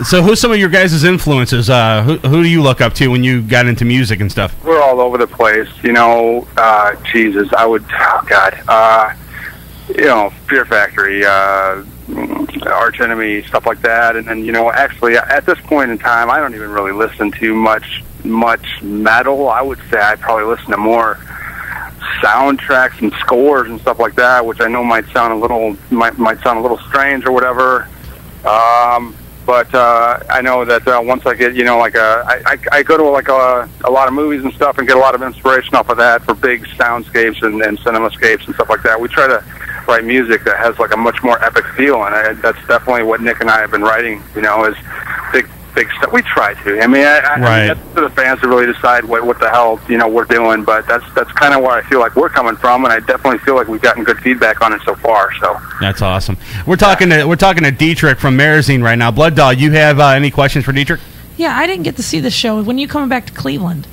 So who's some of your guys' influences? Who do you look up to when you got into music and stuff? We're all over the place, you know. Jesus, I would, oh God, you know, Fear Factory, Arch Enemy, stuff like that. And then, you know, actually, at this point in time, I don't even really listen to much metal. I would say I probably listen to more soundtracks and scores and stuff like that, which I know might sound a little strange or whatever. But I know that once I get, you know, like I go to like a lot of movies and stuff and get a lot of inspiration off of that for big soundscapes and cinemascapes and stuff like that. We try to write music that has like a much more epic feel, and that's definitely what Nick and I have been writing. You know, is big stuff. We try to. I mean, I mean, that's for the fans to really decide what the hell, you know, we're doing. But that's kind of where I feel like we're coming from, and I definitely feel like we've gotten good feedback on it so far. So that's awesome. We're talking to DieTrich from MARAZENE right now. Blood Dog, you have any questions for DieTrich? Yeah, I didn't get to see the show. When are you coming back to Cleveland?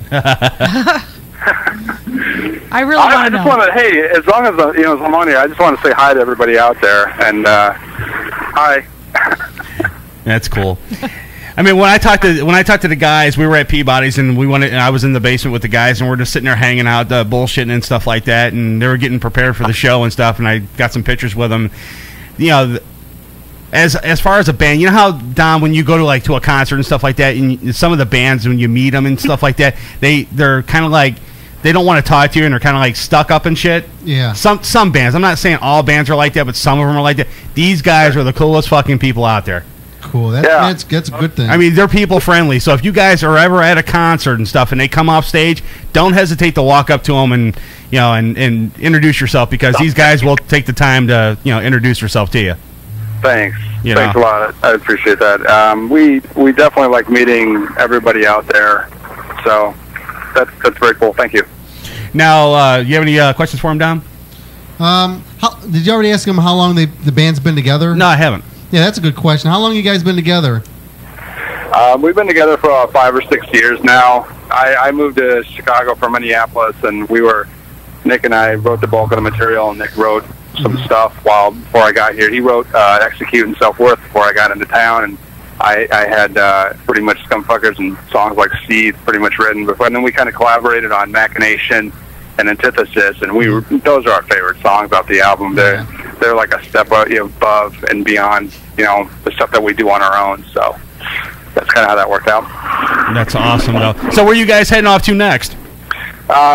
I really want to know. I just want to. Hey, as long as you know, as I'm on here, I just want to say hi to everybody out there, and hi. That's cool. I mean, when I talked to the guys, we were at Peabody's and I was in the basement with the guys and we're just sitting there hanging out, bullshitting and stuff like that, and they were getting prepared for the show and stuff, and I got some pictures with them. You know, as far as a band, you know how, Dom, when you go to a concert and stuff like that, and some of the bands, when you meet them and stuff like that, they're kind of like, they don't want to talk to you and they're kind of like stuck up and shit. Yeah. Some bands, I'm not saying all bands are like that, but some of them are like that. These guys are the coolest fucking people out there. Cool. That's a good thing. I mean, they're people friendly. So if you guys are ever at a concert and stuff, and they come off stage, don't hesitate to walk up to them and and introduce yourself, because these guys will take the time to introduce yourself to you. Thanks. Thanks a lot. I appreciate that. We definitely like meeting everybody out there. So that's very cool. Thank you. Now, you have any questions for him, Dom? Did you already ask him how long the band's been together? No, I haven't. Yeah, that's a good question. How long have you guys been together? We've been together for 5 or 6 years now. I moved to Chicago from Minneapolis, and Nick and I wrote the bulk of the material, and Nick wrote some stuff before I got here. He wrote Execute and Self-Worth before I got into town, and I had pretty much Scumfuckers and songs like Seed pretty much written before, and then we kind of collaborated on Machination and Antithesis, and those are our favorite songs off the album. They're like a step above and beyond, the stuff that we do on our own. So that's kind of how that worked out. That's awesome, though. So where are you guys heading off to next?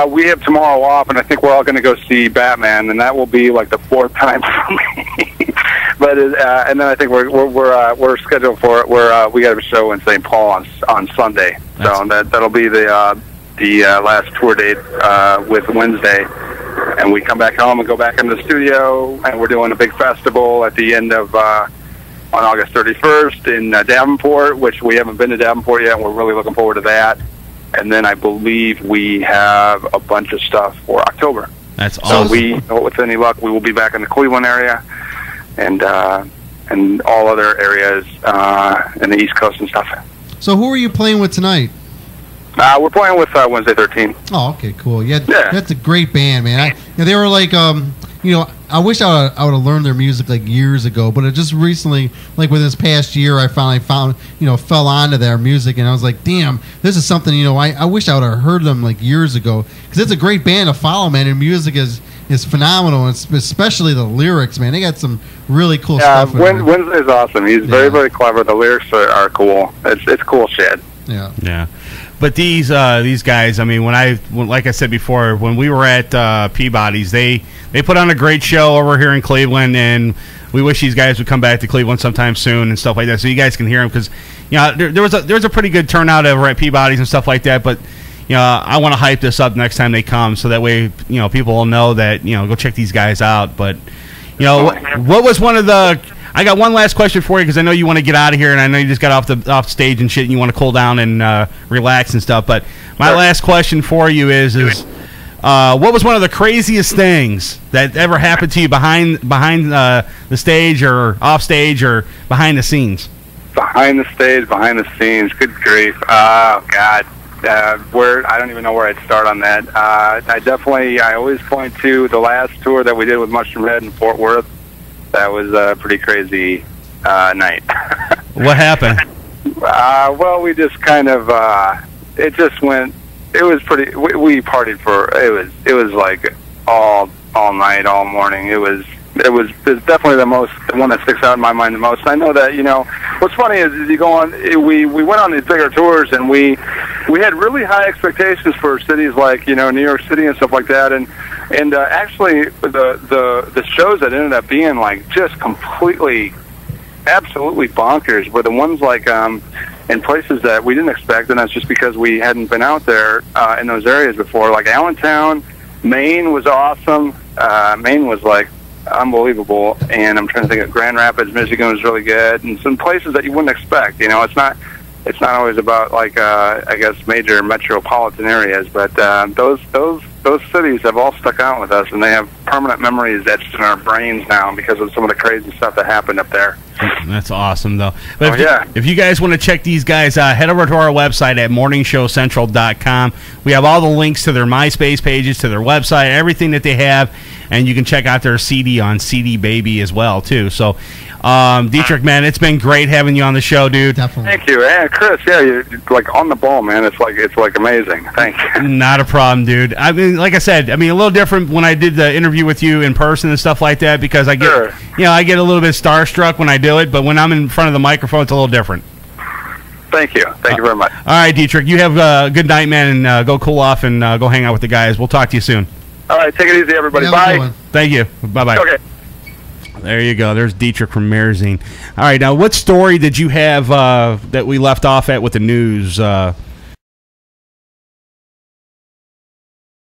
We have tomorrow off, and I think we're all going to go see Batman, and that will be like the 4th time for me. But and then I think we're scheduled for it. We got a show in St. Paul on Sunday, so that'll be the last tour date with Wednesday. And we come back home and go back into the studio, and we're doing a big festival at the end of on August 31st in Davenport, which we haven't been to Davenport yet, and we're really looking forward to that. And then I believe we have a bunch of stuff for October. That's awesome. So with any luck, we will be back in the Cleveland area and all other areas in the East Coast and stuff. So who are you playing with tonight? We're playing with Wednesday 13. Oh, okay, cool. Yeah, that's a great band, man. They were like, I wish I would have learned their music like years ago, but it just recently, like within this past year, I finally fell onto their music, and I was like, damn, this is something, I wish I would have heard them like years ago, because it's a great band to follow, man, and music is phenomenal, and especially the lyrics, man. They got some really cool stuff. Wednesday's awesome. He's very, very clever. The lyrics are cool. It's cool shit. Yeah. But these guys, I mean, like I said before, when we were at Peabody's, they put on a great show over here in Cleveland, and we wish these guys would come back to Cleveland sometime soon and stuff like that, so you guys can hear them, because there was a pretty good turnout over at Peabody's and stuff like that. But I want to hype this up next time they come, so that way people will know that go check these guys out. But what was one of the I got one last question for you, because I know you want to get out of here, and I know you just got off stage and shit, and you want to cool down and relax and stuff. But my last question for you is what was one of the craziest things that ever happened to you behind the stage, or off stage, or behind the scenes? Behind the stage, behind the scenes. Good grief! Oh God, I don't even know where I'd start on that. I always point to the last tour that we did with Mushroom Head in Fort Worth. That was a pretty crazy night. What happened? Well, we just kind of it just went. It was pretty. We partied for it was like all night, all morning. It's definitely the one that sticks out in my mind the most. I know that, you know, what's funny is you go on, we went on these bigger tours, and we had really high expectations for cities like, you know, New York City and stuff like that, and actually the shows that ended up being like just completely, absolutely bonkers were the ones like in places that we didn't expect, and that's just because we hadn't been out there in those areas before. Like Allentown, Maine was awesome. Maine was like unbelievable, and I'm trying to think of Grand Rapids, Michigan was really good, and some places that you wouldn't expect. You know, it's not always about like I guess major metropolitan areas, but those cities have all stuck out with us, and they have permanent memories etched in our brains now because of some of the crazy stuff that happened up there. That's awesome, though. But if you guys want to check these guys out, head over to our website at morningshowcentral.com. We have all the links to their MySpace pages, to their website, everything that they have, and you can check out their CD on CD Baby as well, too. So, DieTrich, man, it's been great having you on the show, dude. Definitely. Thank you. And Chris, yeah, you're like on the ball, man. It's like amazing. Thank you. Not a problem, dude. I mean, like I said, a little different when I did the interview with you in person and stuff like that, because I get, I get a little bit starstruck when I do it, but when I'm in front of the microphone, it's a little different. Thank you. Thank you very much. All right, DieTrich, you have a good night, man, and go cool off and go hang out with the guys. We'll talk to you soon. All right, take it easy, everybody. Bye. Thank you. Bye-bye. Okay. There you go. There's DieTrich from Marazene. All right, now what story did you have that we left off at with the news?